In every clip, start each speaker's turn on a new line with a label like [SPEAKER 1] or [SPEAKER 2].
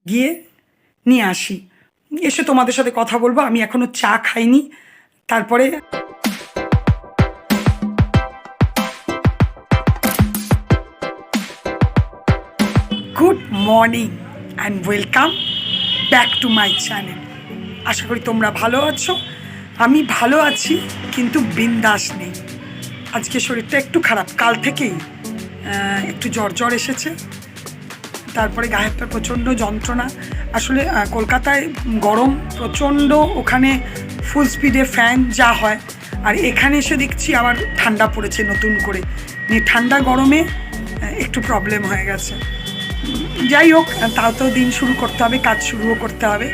[SPEAKER 1] গিয়ে নিয়ে আসি, এসে তোমাদের সাথে কথা বলবো। আমি এখনো চা খাইনি। তারপরে good morning and welcome back to my channel. আশা করি তোমরা ভালো আছো। আমি ভালো আছি, কিন্তু বিন্দাস নেই। আজকে শরীরটা একটু খারাপ, কাল থেকেই একটু জ্বর এসেছে। তারপরে গায়ে একটা প্রচণ্ড যন্ত্রণা। আসলে কলকাতায় গরম প্রচণ্ড, ওখানে ফুল স্পিডে ফ্যান যা হয়, আর এখানে এসে দেখছি আবার ঠান্ডা পড়েছে নতুন করে। ঠান্ডা গরমে একটু প্রবলেম হয়ে গেছে। যাই হোক, তাও তো দিন শুরু করতে হবে, কাজ শুরুও করতে হবে।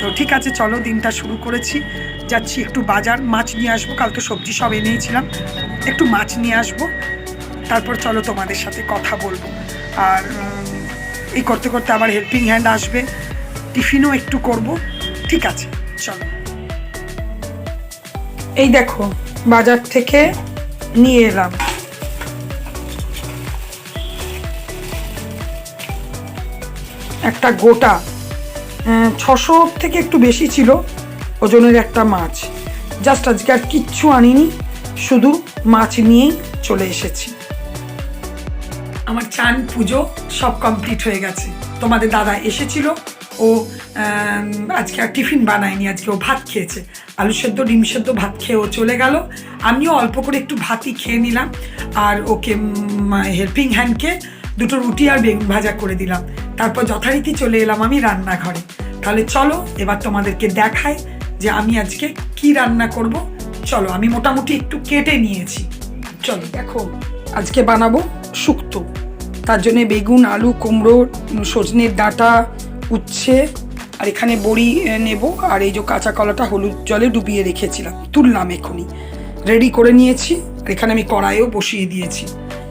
[SPEAKER 1] তো ঠিক আছে, চলো, দিনটা শুরু করেছি। যাচ্ছি একটু বাজার, মাছ নিয়ে আসবো। কাল তো সবজি সব এনেইছিলাম, একটু মাছ নিয়ে আসবো। তারপর চলো তোমাদের সাথে কথা বলবো। আর এই করতে করতে আবার হেল্পিং হ্যান্ড আসবে, টিফিনও একটু করব। ঠিক আছে, চলো। এই দেখো, বাজার থেকে নিয়ে এলাম একটা গোটা 600 থেকে একটু বেশি ছিল ওজনের একটা মাছ। জাস্ট আজকে আর কিচ্ছু আনিনি, শুধু মাছ নিয়েই চলে এসেছি। আমার চান পুজো সব কমপ্লিট হয়ে গেছে। তোমাদের দাদা এসেছিল, ও আজকে আর টিফিন বানায়নি, আজকে ও ভাত খেয়েছে। আলু সেদ্ধ ডিম সেদ্ধ ভাত খেয়ে ও চলে গেল। আমিও অল্প করে একটু ভাতই খেয়ে নিলাম, আর ওকে হেল্পিং হ্যান্ডকে দুটো রুটি আর বেগুন ভাজা করে দিলাম। তারপর যথারীতি চলে এলাম আমি রান্নাঘরে। তাহলে চলো এবার তোমাদেরকে দেখাই যে আমি আজকে কি রান্না করব। চলো, আমি মোটামুটি একটু কেটে নিয়েছি। চলো দেখো, আজকে বানাবো শুক্তো। তার জন্যে বেগুন, আলু, কুমড়ো, সজনের ডাঁটা, উচ্ছে, আর এখানে বড়ি নেব। আর এই যে কাঁচা কলাটা হলুদ জলে ডুবিয়ে রেখেছিলাম, তুললাম এখনই, রেডি করে নিয়েছি। আর এখানে আমি কড়াইও বসিয়ে দিয়েছি।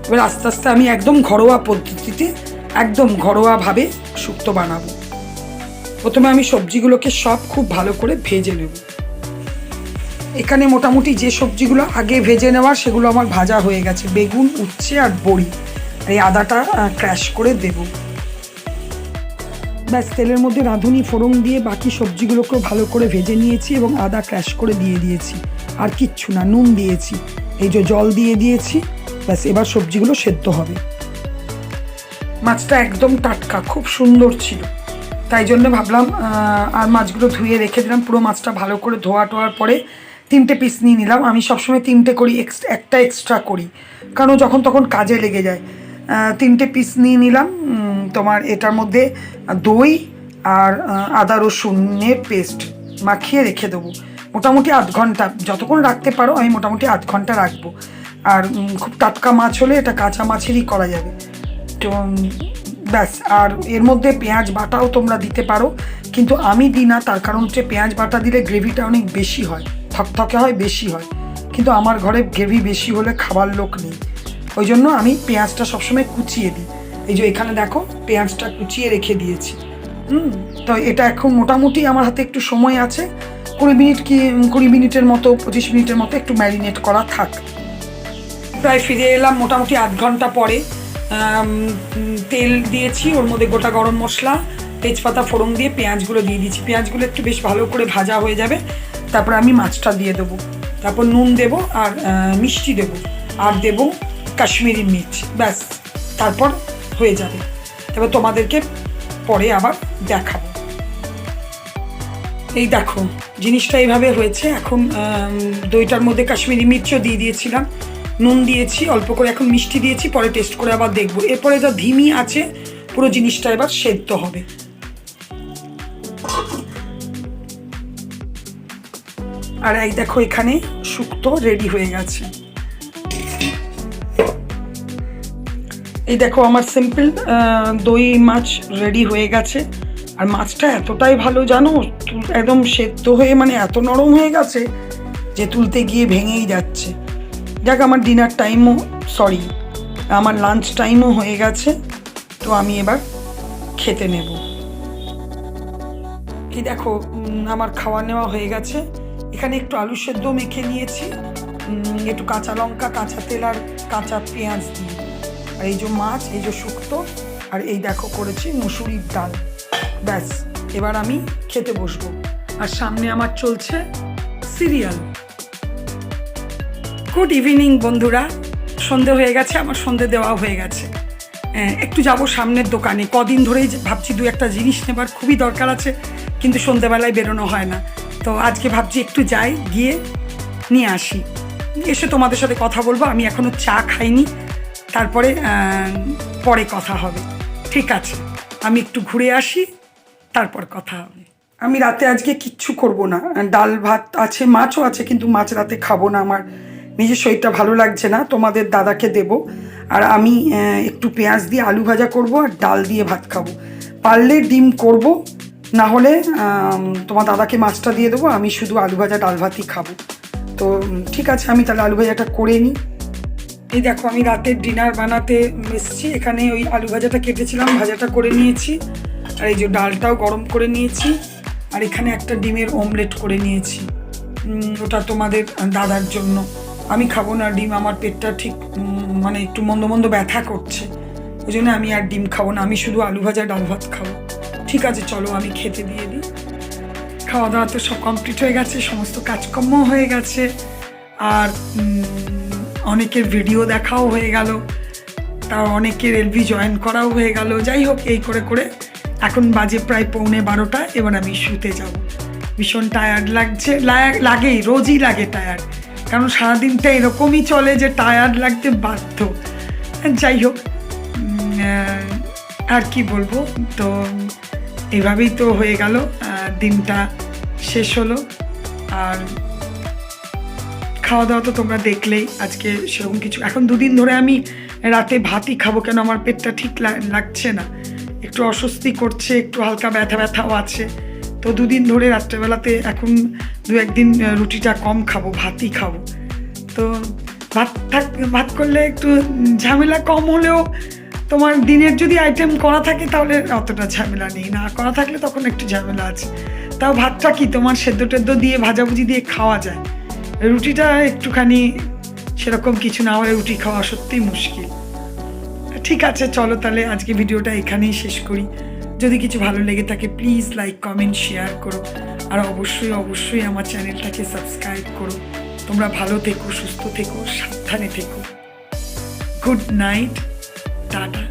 [SPEAKER 1] এবার আস্তে আস্তে আমি একদম ঘরোয়া পদ্ধতিতে, একদম ঘরোয়াভাবে শুক্তো বানাবো। প্রথমে আমি সবজিগুলোকে সব খুব ভালো করে ভেজে নেব। এখানে মোটামুটি যে সবজিগুলো আগে ভেজে নেওয়ার, সেগুলো আমার ভাজা হয়ে গেছে। বেগুন, উচ্ছে আর বড়ি। আর এই আদাটা ক্র্যাশ করে দেব। ব্যাস, তেলের মধ্যে রাঁধুনি ফোড়ন দিয়ে বাকি সবজিগুলোকেও ভালো করে ভেজে নিয়েছি এবং আদা ক্র্যাশ করে দিয়ে দিয়েছি। আর কিচ্ছু না, নুন দিয়েছি, এই যে জল দিয়ে দিয়েছি। ব্যাস, এবার সবজিগুলো সেদ্ধ হবে। মাছটা একদম টাটকা, খুব সুন্দর ছিল, তাই জন্য ভাবলাম। আর মাছগুলো ধুয়ে রেখে দিলাম। পুরো মাছটা ভালো করে ধোয়ার পরে 3টে পিস নিয়ে নিলাম। আমি সবসময় 3টে করি, একটা এক্সট্রা করি, কারণ যখন তখন কাজে লেগে যায়। 3টে পিস নিয়ে নিলাম। তোমার এটার মধ্যে দই আর আদা রসুনের পেস্ট মাখিয়ে রেখে দেবো মোটামুটি 8 ঘন্টা। যতক্ষণ রাখতে পারো, আমি মোটামুটি 8 ঘন্টা রাখবো। আর খুব টাটকা মাছ হলে এটা কাঁচা মাছেরই করা যাবে। তো ব্যাস, আর এর মধ্যে পেঁয়াজ বাটাও তোমরা দিতে পারো, কিন্তু আমি দিই না। তার কারণ হচ্ছে পেঁয়াজ বাটা দিলে গ্রেভিটা অনেক বেশি হয়, থকথকে হয়, বেশি হয়। কিন্তু আমার ঘরে গ্রেভি বেশি হলে খাবার লোক নেই, ওই জন্য আমি পেঁয়াজটা সবসময় কুচিয়ে দিই। এই যে এখানে দেখো, পেঁয়াজটা কুচিয়ে রেখে দিয়েছি। তো এটা এখন মোটামুটি আমার হাতে একটু সময় আছে, 20 মিনিটের মতো, 25 মিনিটের মতো একটু ম্যারিনেট করা থাক। প্রায় ফিরে এলাম মোটামুটি 8 ঘন্টা পরে। তেল দিয়েছি, ওর মধ্যে গোটা গরম মশলা, তেজপাতা ফোড়ন দিয়ে পেঁয়াজগুলো দিয়ে দিয়েছি। পেঁয়াজগুলো একটু বেশ ভালো করে ভাজা হয়ে যাবে। তারপর আমি মাছটা দিয়ে দেবো। তারপর নুন দেবো, আর মিষ্টি দেবো, আর দেবো কাশ্মীরি মির্চ। ব্যাস, তারপর হয়ে যাবে। এবার তোমাদেরকে পরে আবার দেখাবো। এই দেখো, জিনিসটা এইভাবে হয়েছে। এখন দইটার মধ্যে কাশ্মীরি মির্চও দিয়ে দিয়েছিলাম, নুন দিয়েছি অল্প করে, এখন মিষ্টি দিয়েছি, পরে টেস্ট করে আবার দেখবো। এরপরে যা ধিমি আছে, পুরো জিনিসটা এবার সেদ্ধ হবে। আর এই দেখো, এখানে শুক্তো রেডি হয়ে গেছে। এই দেখো, আমার সিম্পল দই মাছ রেডি হয়ে গেছে। আর মাছটা এতটাই ভালো জানো, একদম সেদ্ধ হয়ে, মানে এত নরম হয়ে গেছে যে তুলতে গিয়ে ভেঙেই যাচ্ছে। যাক, আমার ডিনার টাইমও, আমার লাঞ্চ টাইমও হয়ে গেছে। তো আমি এবার খেতে নেব। এই দেখো, আমার খাওয়া নেওয়া হয়ে গেছে। এখানে একটু আলু সেদ্ধ মেখে নিয়েছি, একটু কাঁচা লঙ্কা, কাঁচা তেল আর কাঁচা পেঁয়াজ দিয়ে। আর এই যে মাছ, এই যে শুক্তো, আর এই দেখো করেছি মুসুরির ডাল। ব্যাস এবার আমি খেতে বসবো। আর সামনে আমার চলছে সিরিয়াল। গুড ইভিনিং বন্ধুরা, সন্ধে হয়ে গেছে, আমার সন্ধে দেওয়া হয়ে গেছে। একটু যাব সামনের দোকানে, কদিন ধরেই ভাবছি দু একটা জিনিস নেবার খুবই দরকার আছে, কিন্তু সন্ধেবেলায় বেরোনো হয় না। তো আজকে ভাবছি একটু যাই, গিয়ে নিয়ে আসি, এসে তোমাদের সাথে কথা বলবো। আমি এখনও চা খাইনি, তারপরে পরে কথা হবে। ঠিক আছে, আমি একটু ঘুরে আসি, তারপর কথা হবে। আমি রাতে আজকে কিচ্ছু করব না, ডাল ভাত আছে, মাছও আছে, কিন্তু মাছ রাতে খাবো না, আমার নিজের শরীরটা ভালো লাগছে না, তোমাদের দাদাকে দেব। আর আমি একটু পেঁয়াজ দিয়ে আলু ভাজা করব আর ডাল দিয়ে ভাত খাবো। পারলে ডিম করব, না হলে তোমার দাদাকে মাছটা দিয়ে দেবো, আমি শুধু আলু ভাজা ডাল ভাতই খাবো। তো ঠিক আছে, আমি তাহলে আলু ভাজাটা করে নিই। এই দেখো আমি রাতের ডিনার বানাতে এসেছি। এখানে ওই আলু ভাজাটা কেটেছিলাম, ভাজাটা করে নিয়েছি, আর এই যে ডালটাও গরম করে নিয়েছি, আর এখানে একটা ডিমের অমলেট করে নিয়েছি। ওটা তোমাদের দাদার জন্য, আমি খাবো না ডিম, আমার পেটটা ঠিক মানে একটু মন্দ মন্দ ব্যথা করছে, ওই জন্য আমি আর ডিম খাবো না, আমি শুধু আলু ভাজা ডাল ভাত খাবো। ঠিক আছে, চলো আমি খেতে দিয়ে দিই। খাওয়া দাওয়া তো সব কমপ্লিট হয়ে গেছে, সমস্ত কাজকর্ম হয়ে গেছে, আর অনেকের ভিডিও দেখাও হয়ে গেল, তার অনেকের এলবি জয়েন করাও হয়ে গেল। যাই হোক, এই করে করে এখন বাজে প্রায় 11:15, এবার আমি শুতে যাব। ভীষণ টায়ার্ড লাগছে, লাগেই, রোজই লাগে টায়ার্ড, কারণ সারাদিনটা এরকমই চলে যে টায়ার্ড লাগতে বাধ্য। যাই হোক, আর কি বলবো, তো এভাবেই তো হয়ে গেল, দিনটা শেষ হলো। আর খাওয়া দাওয়া তো তোমরা দেখলেই, আজকে সেরকম কিছু, এখন দুদিন ধরে আমি রাতে ভাতই খাবো, কেন আমার পেটটা ঠিক লাগছে না, একটু অস্বস্তি করছে, একটু হালকা ব্যথা ব্যথাও আছে। তো দুদিন ধরে রাত্রেবেলাতে এখন দু একদিন রুটিটা কম খাবো, ভাতই খাবো। তো ভাত করলে একটু ঝামেলা কম হলেও, তোমার দিনের যদি আইটেম করা থাকে তাহলে অতটা ঝামেলা নেই, না করা থাকলে তখন একটু ঝামেলা আছে। তাও ভাতটা কি তোমার সেদ্ধ টেদ্ধ দিয়ে ভাজাভুজি দিয়ে খাওয়া যায়, রুটিটা একটুখানি সেরকম কিছু না হলে রুটি খাওয়া সত্যিই মুশকিল। ঠিক আছে, চলো তাহলে আজকে ভিডিওটা এখানেই শেষ করি। যদি কিছু ভালো লেগে থাকে প্লিজ লাইক কমেন্ট শেয়ার করো, আর অবশ্যই অবশ্যই আমার চ্যানেলটাকে সাবস্ক্রাইব করো। তোমরা ভালো থেকো, সুস্থ থেকো, সাবধানে থেকো। Good night, tata.